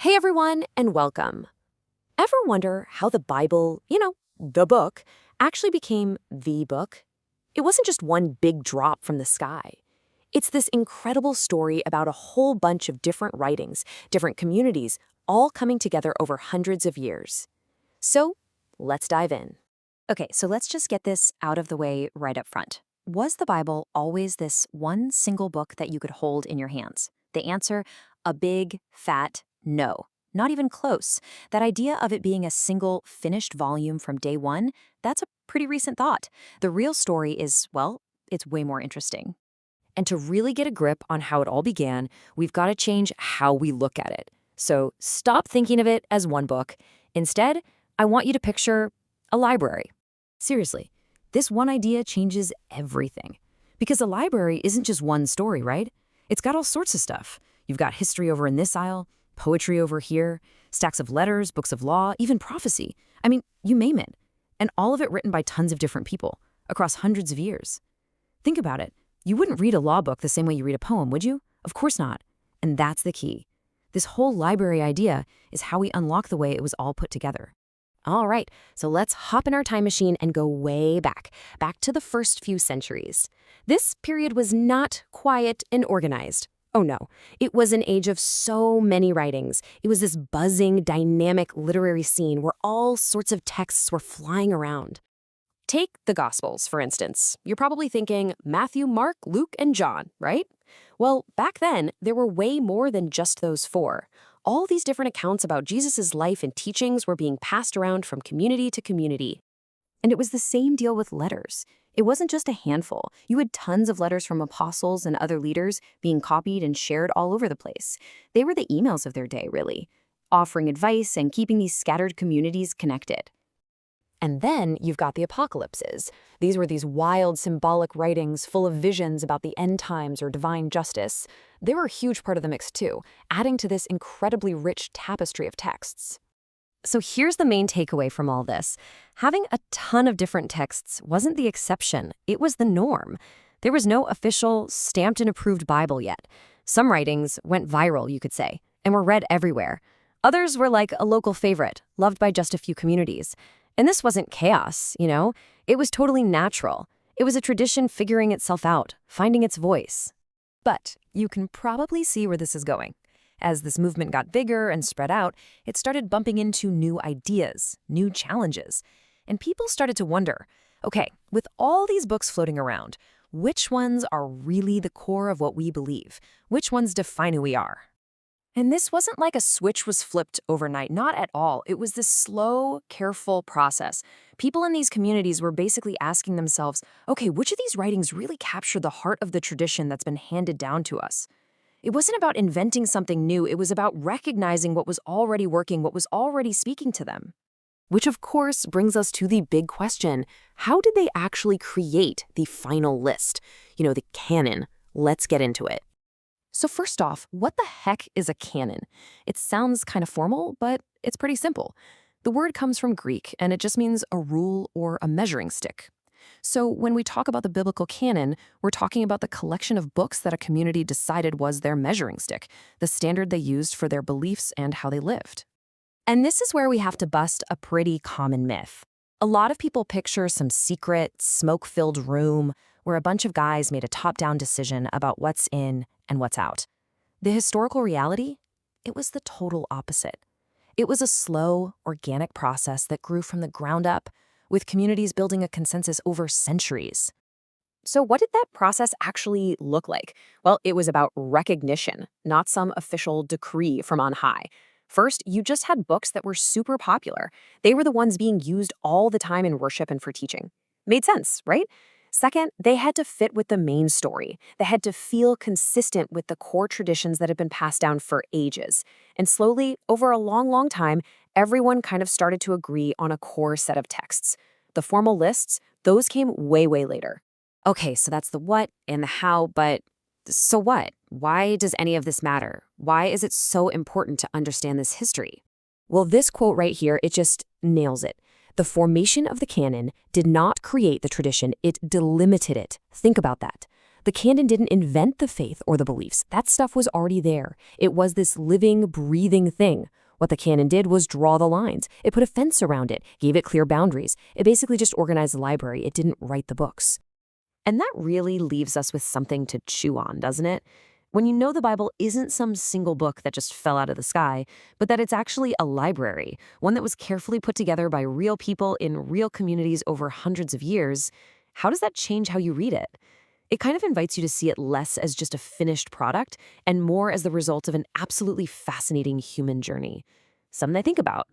Hey everyone, and welcome. Ever wonder how the Bible, the book, actually became the book? It wasn't just one big drop from the sky. It's this incredible story about a whole bunch of different writings, different communities, all coming together over hundreds of years. So, let's dive in. Okay, so let's just get this out of the way right up front. Was the Bible always this one single book that you could hold in your hands? The answer, a big, fat no. Not even close. That idea of it being a single, finished volume from day one, that's a pretty recent thought. The real story is, well, it's way more interesting. And to really get a grip on how it all began, we've got to change how we look at it. So stop thinking of it as one book. Instead, I want you to picture a library. Seriously, this one idea changes everything. Because a library isn't just one story, right? It's got all sorts of stuff. You've got history over in this aisle, poetry over here, stacks of letters, books of law, even prophecy. I mean, you name it. And all of it written by tons of different people, across hundreds of years. Think about it. You wouldn't read a law book the same way you read a poem, would you? Of course not. And that's the key. This whole library idea is how we unlock the way it was all put together. All right, so let's hop in our time machine and go way back to the first few centuries. This period was not quiet and organized. Oh no, it was an age of so many writings. It was this buzzing, dynamic literary scene where all sorts of texts were flying around. Take the Gospels, for instance. You're probably thinking Matthew, Mark, Luke, and John, right? Well, back then, there were way more than just those four. All these different accounts about Jesus' life and teachings were being passed around from community to community. And it was the same deal with letters. It wasn't just a handful. You had tons of letters from apostles and other leaders being copied and shared all over the place. They were the emails of their day, really, offering advice and keeping these scattered communities connected. And then you've got the apocalypses. These were these wild symbolic writings full of visions about the end times or divine justice. They were a huge part of the mix too, adding to this incredibly rich tapestry of texts. So here's the main takeaway from all this. Having a ton of different texts wasn't the exception, it was the norm. There was no official, stamped and approved Bible yet. Some writings went viral, you could say, and were read everywhere. Others were like a local favorite, loved by just a few communities. And this wasn't chaos, It was totally natural. It was a tradition figuring itself out, finding its voice. But you can probably see where this is going. As this movement got bigger and spread out, it started bumping into new ideas, new challenges. And people started to wonder, okay, with all these books floating around, which ones are really the core of what we believe? Which ones define who we are? And this wasn't like a switch was flipped overnight, not at all. It was this slow, careful process. People in these communities were basically asking themselves, okay, which of these writings really capture the heart of the tradition that's been handed down to us? It wasn't about inventing something new, it was about recognizing what was already working, what was already speaking to them. Which of course brings us to the big question, how did they actually create the final list? The canon. Let's get into it. So first off, what the heck is a canon? It sounds kind of formal, but it's pretty simple. The word comes from Greek, and it just means a rule or a measuring stick. So when we talk about the biblical canon, we're talking about the collection of books that a community decided was their measuring stick, the standard they used for their beliefs and how they lived. And this is where we have to bust a pretty common myth. A lot of people picture some secret, smoke-filled room where a bunch of guys made a top-down decision about what's in and what's out. The historical reality? It was the total opposite. It was a slow, organic process that grew from the ground up, with communities building a consensus over centuries. So what did that process actually look like? Well, it was about recognition, not some official decree from on high. First, you just had books that were super popular. They were the ones being used all the time in worship and for teaching. Made sense, right? Second, they had to fit with the main story. They had to feel consistent with the core traditions that had been passed down for ages. And slowly, over a long, long time, everyone kind of started to agree on a core set of texts. The formal lists, those came way, way later. Okay, so that's the what and the how, but so what? Why does any of this matter? Why is it so important to understand this history? Well, this quote right here, it just nails it. The formation of the canon did not create the tradition, it delimited it. Think about that. The canon didn't invent the faith or the beliefs. That stuff was already there. It was this living, breathing thing. What the canon did was draw the lines. It put a fence around it, gave it clear boundaries. It basically just organized the library. It didn't write the books. And that really leaves us with something to chew on, doesn't it? When you know the Bible isn't some single book that just fell out of the sky, but that it's actually a library, one that was carefully put together by real people in real communities over hundreds of years, how does that change how you read it? It kind of invites you to see it less as just a finished product and more as the result of an absolutely fascinating human journey. Something to think about.